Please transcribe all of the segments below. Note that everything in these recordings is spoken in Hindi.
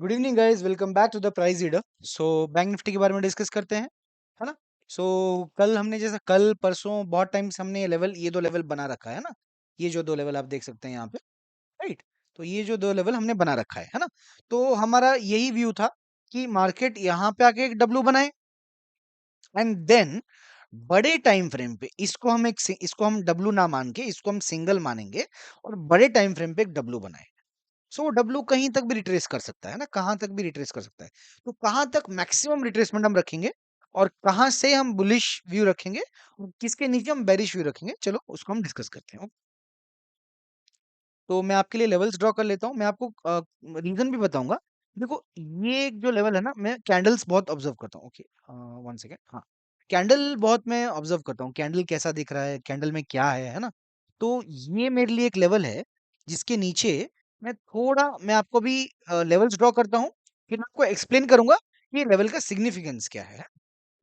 Good evening guys, welcome back to the price reader. So bank Nifty के बारे में डिस्कस करते हैं, है ना। सो कल हमने जैसा कल परसों बहुत टाइम से हमने ये दो लेवल बना रखा है ना। ये जो दो लेवल आप देख सकते हैं यहाँ पे, राइट। तो ये जो दो लेवल हमने बना रखा है ना। तो हमारा यही व्यू था कि मार्केट यहाँ पे आके एक डब्लू बनाए एंड देन बड़े टाइम फ्रेम पे इसको हम डब्लू ना मान के इसको हम सिंगल मानेंगे और बड़े टाइम फ्रेम पे एक डब्लू बनाए। सो डब्लू कहीं तक भी रिट्रेस कर सकता है ना, कहाँ तक भी रिट्रेस कर सकता है। तो कहाँ तक मैक्सिमम रिट्रेसमेंट हम रखेंगे और कहाँ से हम बुलिश व्यू रखेंगे और किसके नीचे हम बेरिश व्यू रखेंगे, चलो उसको हम डिस्कस करते हैं। तो मैं आपके लिए लेवल्स ड्रॉ कर लेता हूँ, मैं आपको रीजन भी बताऊंगा। देखो, ये एक जो लेवल है ना, मैं कैंडल्स बहुत ऑब्जर्व करता हूँ। Okay, one second. हाँ, कैंडल बहुत मैं ऑब्जर्व करता हूँ, कैंडल कैसा दिख रहा है, कैंडल में क्या है ना। तो ये मेरे लिए एक लेवल है जिसके नीचे मैं आपको भी लेवल्स ड्रॉ करता हूँ, फिर मैं आपको एक्सप्लेन करूंगा कि ये लेवल का सिग्निफिकेंस क्या है।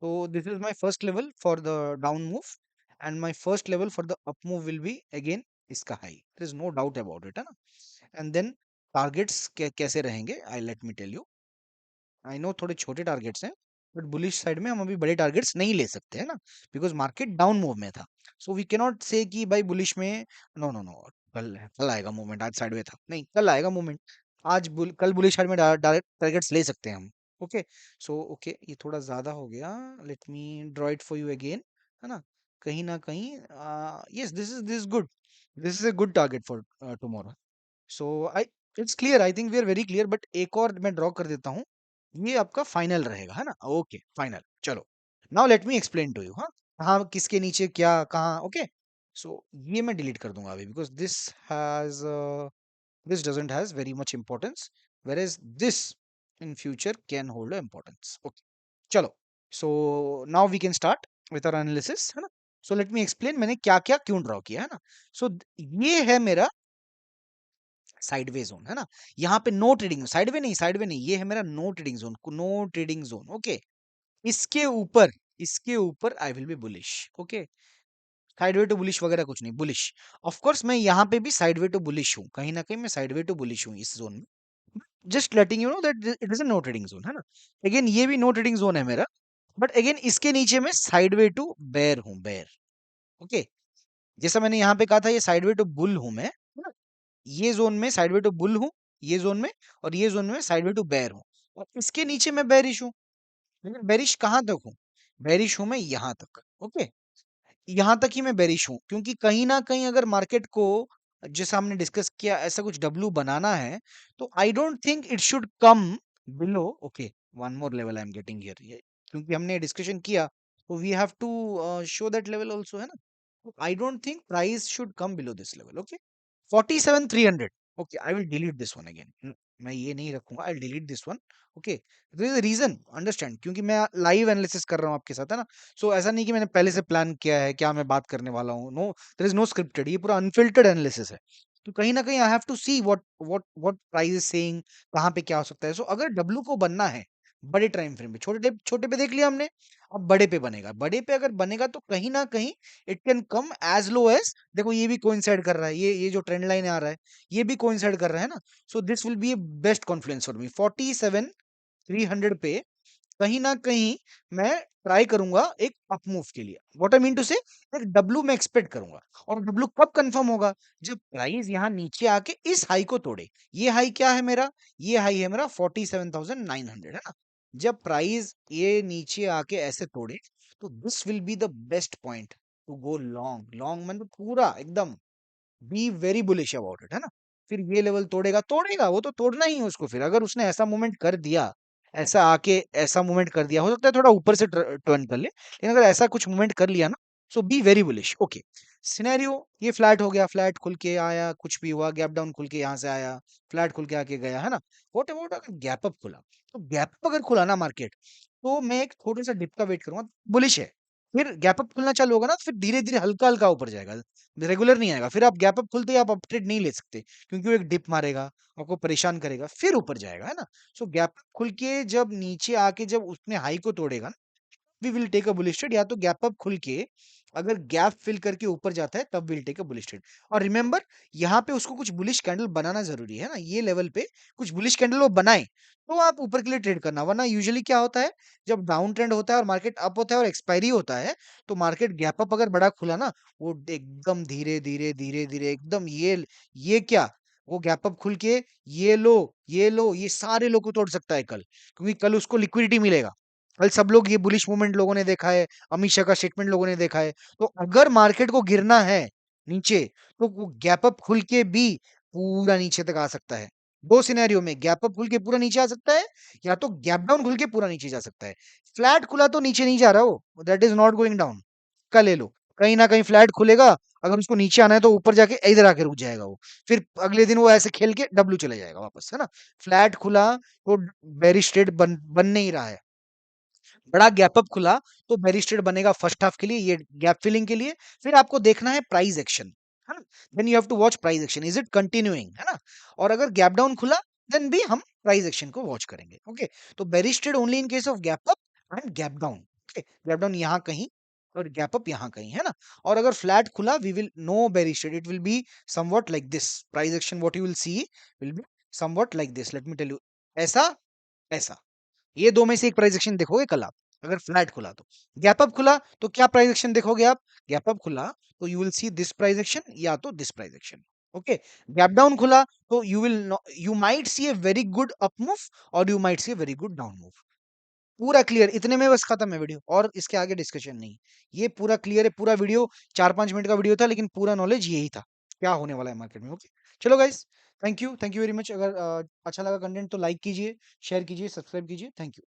तो this is my first level for the down move and my first level for the up move will be again इसका high, there is no doubt about it, है ना। एंड देन टारगेट्स कैसे रहेंगे, I let me tell you. I know थोड़े छोटे टारगेट्स हैं, बट बुलिश साइड में हम अभी बड़े टारगेट्स नहीं ले सकते, है ना। बिकॉज मार्केट डाउन मूव में था। सो वी कैन नॉट से कि भाई बुलिश में नो नो नो, कल कल आएगा मूवमेंट, आज साइड में था नहीं, कल आएगा मूवमेंट। कल बुलिश साइड में डायरेक्ट टारगेट्स ले सकते हैं हम। ओके। सो ओके, ये थोड़ा ज्यादा हो गया। Let me draw it for you again, है ना। कहीं ना कहीं yes, this is good, this is a good target for tomorrow. So I it's clear, I think we are very clear, but एक और मैं ड्रॉ कर देता हूँ। ये आपका फाइनल रहेगा, है ना। ओके, फाइनल, चलो। Now let me explain to you, हाँ। कहाँ किसके नीचे क्या कहाँ, ओके। सो ये मैं डिलीट कर दूंगा अभी, because this doesn't has very much importance, whereas this in future can hold a importance. Okay, चलो। So now we can start with our analysis, है ना। So let me explain मैंने क्या क्या क्यों ड्रॉ किया, है ना। So ये है मेरा साइडवे जोन, है ना। यहाँ पे नो ट्रेडिंग, साइडवे नहीं, ये है मेरा no trading zone, no trading zone. Okay, इसके ऊपर इसके ऊपर I will be bullish. Okay, sideway to bullish वगैरह कुछ नहीं, बुलिश। ऑफ कोर्स मैं यहाँ पे भी साइडवे टू बुलिश हूँ, कहीं ना कहीं मैं साइडवे टू बुलिश हूँ इस जोन में। Just letting you know that it is a no trading zone, है ना। अगेन ये भी नो ट्रेडिंग जोन है मेरा, बट अगेन इसके नीचे मैं साइडवे टू बेयर हूँ, बेयर। ओके, जैसा मैंने यहाँ पे कहा था, ये साइडवे टू बुल हूँ मैं, है ना? ये जोन में साइडवे टू बुल हूँ, ये जोन में, और ये जोन में साइडवे टू बेयर हूँ। और इसके नीचे मैं बेरिश हूँ। लेकिन बेरिश कहाँ तक हूँ? बेरिश हूँ मैं यहाँ तक। ओके, यहाँ तक ही मैं बेरिश हूँ, क्योंकि कहीं ना कहीं अगर मार्केट को, जैसा हमने डिस्कस किया, ऐसा कुछ डब्ल्यू बनाना है, तो I don't think it should come below. Okay, one more level I am getting here, ये क्योंकि हमने डिस्कशन किया, तो we have to show that level also, है ना। I don't think price should come below this level. Okay, 47,300। Okay, I will delete this one again, मैं ये नहीं रखूंगा, I will delete this one. Okay, there is a reason, understand, क्योंकि मैं लाइव एनालिसिस कर रहा हूँ आपके साथ, है ना। सो ऐसा नहीं कि मैंने पहले से प्लान किया है क्या मैं बात करने वाला हूँ, no, there is no scripted, ये पूरा अनफिल्टर्ड एनालिसिस है। तो कहीं ना कहीं I have to see what price is saying, कहाँ पे क्या हो सकता है। सो अगर डब्ल्यू को बनना है बड़े टाइम फ्रेम पे, छोटे छोटे पे देख लिया हमने, अब बड़े पे बनेगा, बड़े पे अगर बनेगा तो कहीं ना कहीं it can come as low as, देखो ये भी कोइंसाइड कर रहा है, ये जो ट्रेंड लाइन आ रहा है, ये भी कोइंसाइड कर रहा है ना। So this will B best confidence for me, 47,300 पे कहीं ना कहीं मैं ट्राई करूंगा एक अप मूव के लिए। व्हाट आई मीन टू से, एक डब्लू में एक्सपेक्ट करूंगा। और डब्लू कब कंफर्म होगा? जब प्राइस यहाँ नीचे आके इस हाई को तोड़े। ये हाई क्या है मेरा? ये हाई है मेरा 47,900, है ना। जब प्राइस ये नीचे आके ऐसे तोड़े, तो this will be the best point to go long. Long मतलब पूरा एकदम be very bullish about it, है ना। फिर ये लेवल तोड़ेगा, तोड़ेगा, वो तो तोड़ना ही है उसको। फिर अगर उसने ऐसा मूवमेंट कर दिया, ऐसा आके ऐसा मूवमेंट कर दिया, हो सकता है थोड़ा ऊपर से टर्न कर ले, लेकिन अगर ऐसा कुछ मूवमेंट कर लिया ना, so be very bullish. Okay, scenario ये फ्लैट हो गया, फ्लैट खुल के आया, कुछ भी हुआ, गैप डाउन खुल के यहाँ से आया, फ्लैट खुल के आके गया, है ना। वोट अबाउट अगर गैप अप खुला, तो गैप अप अगर खुला ना मार्केट, तो मैं एक थोड़ा सा डिप का वेट करूंगा, बुलिश है। फिर गैप अप खुलना चालू होगा ना, फिर धीरे धीरे हल्का हल्का ऊपर जाएगा, रेगुलर नहीं आएगा। फिर आप गैप अप खुलते ही आप अप ट्रेड नहीं ले सकते, क्योंकि वो एक डिप मारेगा, आपको परेशान करेगा, फिर ऊपर जाएगा, है ना। सो गैप अप खुल के जब नीचे आके जब उसने हाई को तोड़ेगा ना, we will take a bullish trade, या तो गैप अप खुल के अगर गैप फिल करके ऊपर जाता है तब will take a bullish trade. और रिमेंबर यहाँ पे उसको कुछ बुलिश कैंडल बनाना जरूरी है ना, ये लेवल पे कुछ बुलिश कैंडल वो बनाए तो आप ऊपर के लिए ट्रेड करना, वरना यूजुअली क्या होता है जब डाउन ट्रेंड होता है और मार्केट अप होता है और एक्सपायरी होता है तो मार्केट गैप अप अगर बड़ा खुला ना, वो एकदम धीरे धीरे धीरे धीरे एकदम ये क्या, वो गैप अप खुल के ये लो ये सारे लो को तोड़ सकता है कल, क्योंकि कल उसको लिक्विडिटी मिलेगा। कल सब लोग ये बुलिश मूवमेंट लोगों ने देखा है, अमित शाह का स्टेटमेंट लोगों ने देखा है। तो अगर मार्केट को गिरना है नीचे तो वो गैप अप खुल के भी पूरा नीचे तक आ सकता है। दो सिनेरियो में गैप अप खुल के पूरा नीचे आ सकता है, या तो गैप डाउन खुल के पूरा नीचे जा सकता है। फ्लैट खुला तो नीचे नहीं जा रहा हो, that is not going down. का ले लो, कहीं ना कहीं फ्लैट खुलेगा, अगर उसको नीचे आना है तो ऊपर जाके इधर आके रुक जाएगा वो, फिर अगले दिन वो ऐसे खेल के डब्ल्यू चले जाएगा वापस, है ना। फ्लैट खुला तो बेरी स्ट्रेट बन नहीं रहा है, बड़ा गैप अप खुला तो बेरी स्ट्रेट बनेगा फर्स्ट हाफ के लिए, ये गैप फिलिंग के लिए। फिर आपको देखना है प्राइस एक्शन, है ना। Then you have to watch price action, is it continuing, है ना। और अगर गैप डाउन खुला देन भी हम प्राइस एक्शन को वॉच करेंगे। ओके, तो very straight only in case of gap up and gap down. Okay, gap down यहाँ कहीं और गैप अप यहाँ कहीं, है ना। और अगर फ्लैट खुला we will no very straight, it will be somewhat like this, price action what you will see will be somewhat like this, let me tell you, ऐसा ऐसा, ये दो में से एक प्राइस एक्शन देखोगे कल आप, अगर फ्लैट खुला तो। गैप अप खुला तो क्या प्राइस एक्शन देखोगे आप, गैप अप खुला तो you will see this price action या तो this price action. Okay, gap down खुला तो you might see a very good up move और you might see a very good down move. पूरा क्लियर, इतने में बस खत्म है वीडियो, और इसके आगे डिस्कशन नहीं। ये पूरा क्लियर है, पूरा वीडियो 4-5 मिनट का वीडियो था, लेकिन पूरा नॉलेज यही था क्या होने वाला है मार्केट में। ओके, चलो guys, thank you very much. अगर अच्छा लगा कंटेंट तो लाइक कीजिए, शेयर कीजिए, सब्सक्राइब कीजिए। Thank you.